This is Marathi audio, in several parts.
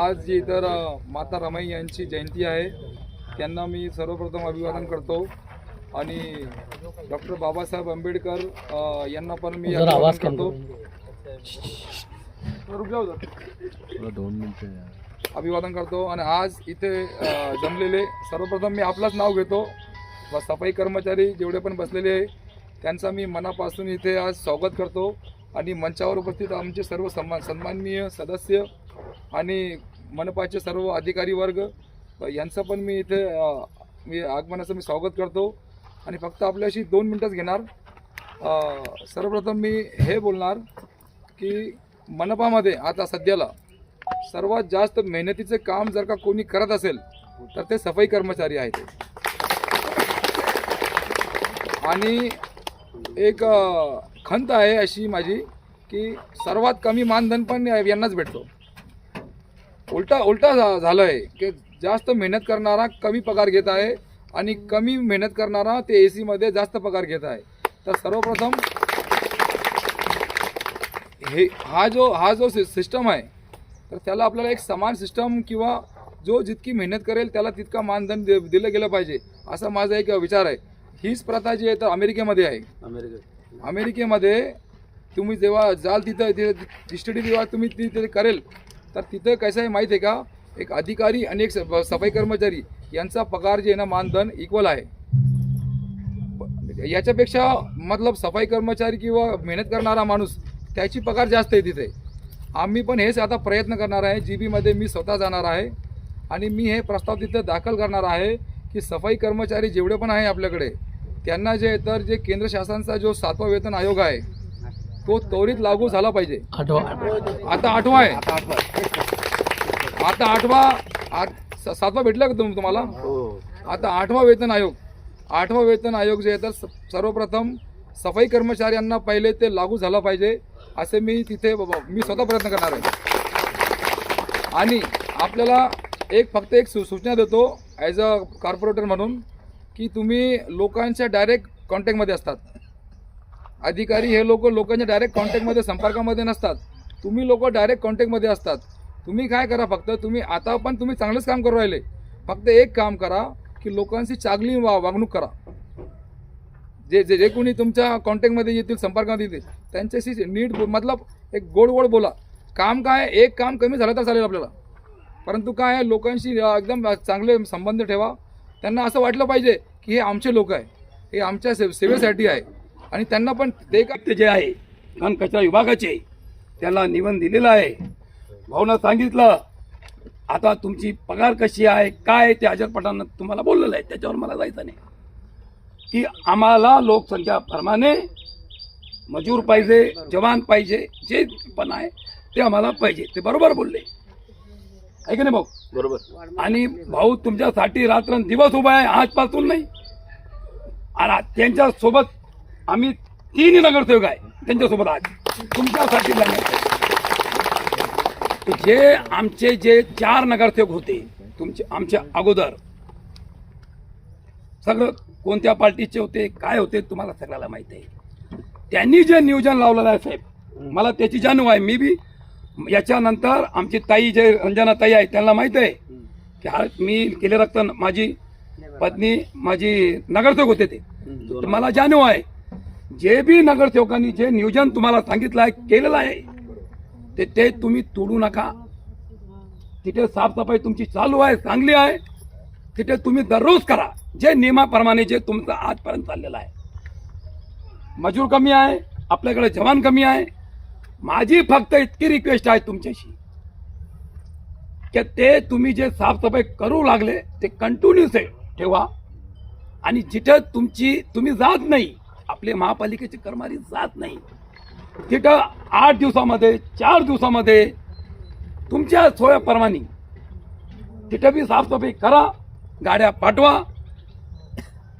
आज जी इतर माता रमाई यांची जयंती आहे त्यांना मी सर्वप्रथम अभिवादन करतो आणि डॉक्टर बाबासाहेब आंबेडकर यांना पण मी अभिवादन करतो। अभिवादन करतो आणि आज इथे जमलेले सर्वप्रथम मी आपलंच नाव घेतो व सफाई कर्मचारी जेवढे पण बसलेले आहे त्यांचा मी मनापासून इथे आज स्वागत करतो आणि मंचावर उपस्थित आमचे सर्व सन्माननीय सदस्य आणि मनपाचे सर्व अधिकारी वर्ग यांचं पण मी इथे मी आगमनाचं मी स्वागत करतो आणि फक्त आपल्याशी 2 मिनिटच घेणार। सर्वप्रथम मी हे बोलणार की मनपामध्ये आता सध्याला सर्वात जास्त मेहनतीचे काम जर का कोणी करत असेल तर ते सफाई कर्मचारी आहेत आणि एक खंत आहे अशी माझी की सर्वात कमी मानधन पण यांनाच भेटतो। उलटा झालं आहे की जास्त मेहनत करणारा कमी पगार घेत आहे आणि कमी मेहनत करणारा ते AC मध्ये जास्त पगार घेत आहे। तर सर्वप्रथम हा जो सिस्टम आहे तर त्याला आपल्याला एक समान सिस्टम किंवा जो जितकी मेहनत करेल त्याला तितका मानधन दिलं गेलं पाहिजे असा माझा एक विचार आहे। हीच प्रथा जी आहे तर अमेरिकेमध्ये आहे। अमेरिकेमध्ये तुम्ही जेव्हा जाल तिथे स्टडी जेव्हा तुम्ही तिथे करेल तर तिथं कसं आहे माहीत आहे का, एक अधिकारी आणि एक सफाई कर्मचारी यांचा पगार जे आहे ना मानधन इक्वल आहे। याच्यापेक्षा मतलब सफाई कर्मचारी किंवा मेहनत करणारा माणूस त्याची पगार जास्त आहे तिथे। आम्ही पण हेच आता प्रयत्न करणार आहे। GB मध्ये मी स्वतः जाणार आहे आणि मी हे प्रस्ताव तिथे दाखल करणार आहे की सफाई कर्मचारी जेवढे पण आहे आपल्याकडे त्यांना जे तर जे केंद्र शासनाचा जो 7वा वेतन आयोग आहे तो त्वरित लागू झाला पाहिजे। आता 8वा आहे, आता 7वा भेटला का तुम्हाला? आता 8वा वेतन आयोग जे आहे तर सर्वप्रथम सफाई कर्मचाऱ्यांना पहिले ते लागू झाला पाहिजे असे मी स्वतः प्रयत्न करणार आहे। आणि आपल्याला फक्त एक सूचना देतो ॲज अ कॉर्पोरेटर म्हणून की तुम्ही लोकांच्या डायरेक्ट कॉन्टॅक्टमध्ये असतात। अधिकारी हे लोकांच्या डायरेक्ट कॉन्टॅक्टमध्ये संपर्कामध्ये नसतात, तुम्ही लोक डायरेक्ट कॉन्टॅक्टमध्ये असतात। तुम्ही काय करा, फक्त तुम्ही आता पण तुम्ही चांगलंच काम करू राहिले, फक्त एक काम करा की लोकांची चांगली वागणूक करा। जे कोणी तुमच्या कॉन्टॅक्टमध्ये येतील संपर्कामध्ये येतील त्यांच्याशी नीट मतलब एक गोड बोला। काम काय एक काम कमी झालं तर चालेल आपल्याला, परंतु काय आहे लोकांशी एकदम चांगले संबंध ठेवा। त्यांना असं वाटलं पाहिजे की हे आमचे लोक आहे, हे आमच्या सेवेसाठी आहे आणि त्यांना पण ते जे आहे घन कचरा विभागाचे त्याला निवेदन दिलेलं आहे। भाऊनं सांगितलं आता तुमची पगार कशी आहे काय ते अजर पठाण तुम्हाला बोललेलं आहे, त्याच्यावर मला जायचं नाही की आम्हाला लोकसंख्या प्रमाणे मजूर पाहिजे, जवान पाहिजे, जे पण आहे ते आम्हाला पाहिजे। ते बरोबर बोलले आहे की नाही भाऊ? बरोबर। आणि भाऊ तुमच्यासाठी रात्रंदिवस उभा आहे, आजपासून नाही। आणि त्यांच्यासोबत आम्ही 3 नगरसेवक आहे त्यांच्यासोबत आज तुमच्यासाठी जे आमचे 4 नगरसेवक होते आमच्या अगोदर सगळं कोणत्या पार्टीचे होते काय होते तुम्हाला सगळ्याला माहिती आहे। त्यांनी जे नियोजन लावलेलं आहे साहेब मला त्याची जाणीव आहे। मी बी याच्यानंतर आमची ताई जे रंजना ताई आहे त्यांना माहित आहे की मी केले रक्त माझी पत्नी माझी नगरसेवक होते ते मला जाणीव आहे। जे बी नगरसेवकांनी जे नियोजन तुम्हाला सांगितलं आहे केलेलं आहे ते तुम्ही तोडू नका। तिथे साफसफाई तुमची चालू आहे, चांगली आहे, तिथे तुम्ही दररोज करा जे नियमाप्रमाणे जे तुमचं आजपर्यंत चाललेलं आहे। मजूर कमी आहे आपल्याकडे, जवान कमी आहे। माझी फक्त इतकी रिक्वेस्ट आहे तुमच्याशी की ते तुम्ही जे साफसफाई करू लागले ते कंटिन्यू ठेवा आणि जिथे तुम्ही जात नाही, आपले महापालिकेचे कर्मचारी जात नाही तिथं 8 दिवसामध्ये 4 दिवसामध्ये तुमच्या सोयाप्रमाणे तिथं बी साफसफाई करा, गाड्या पाठवा।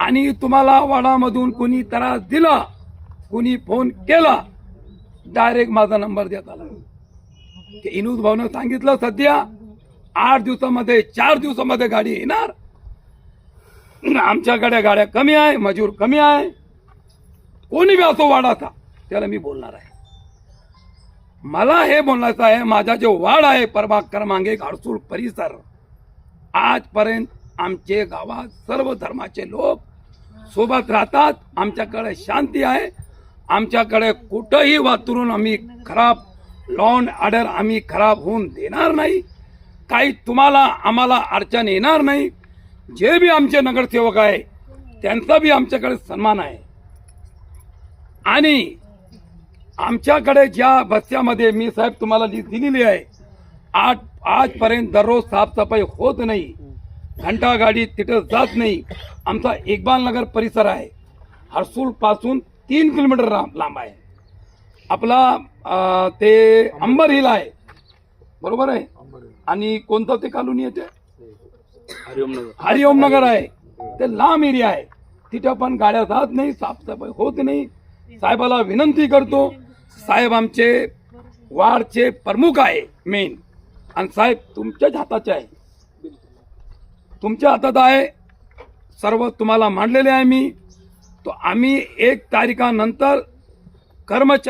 आणि तुम्हाला वाडामधून कोणी त्रास दिला, कोणी फोन केला, डायरेक्ट माझा नंबर देत आला की इनूज भाऊनं सांगितलं सध्या 8 दिवसामध्ये 4 दिवसामध्ये गाडी येणार। आमच्याकडे गाड्या कमी आहे, मजूर कमी आहे, कोणी बी असो वाडाचा त्याला मी बोलणार आहे। मला हे बोलायचं आहे, माझा जो वार्ड आहे प्रभाग क्रमांक 1 हडसूळ परिसर, आजपर्यंत आमचे गावात सर्व धर्माचे लोक सोबत राहतात. आमच्याकडे शांती आहे. आमच्याकडे कुठंही वातरून आम्ही खराब लॉ अँड ऑर्डर आम्ही खराब होऊन देणार नाही. काही तुम्हाला आम्हाला अडचण येणार नाही. जे बी आमचे नगरसेवक आहे त्यांचा बी आमच्याकडे सन्मान आहे. आणि आमच्याकडे ज्या बस्त्यामध्ये मी साहेब तुम्हाला लिस्ट दिलेली आहे, आजपर्यंत दररोज साफसफाई होत नाही. घंटा गाडी तिथं जात नाही. आमचा इक्बाल नगर परिसर आहे, हर्सूल पासून 3 किलोमीटर लांब आहे. आपला ते अंबर हिल आहे, बरोबर आहे. आणि कोणतं ते कॉलोनी येते, हरिओम नगर आहे. ते लांब एरिया आहे, तिथं पण गाड्या जात नाही, साफसफाई होत नाही. साहेबाला विनंती करतो, साहेब आमचे वार्डचे प्रमुख आहे मेन, आणि साहेब तुमच्याच हाताचे आहे, तुमच्या हातात आहे. सर्व तुम्हाला मांडलेले आहे मी. तो आम्ही 1 तारखेनंतर कर्मचारी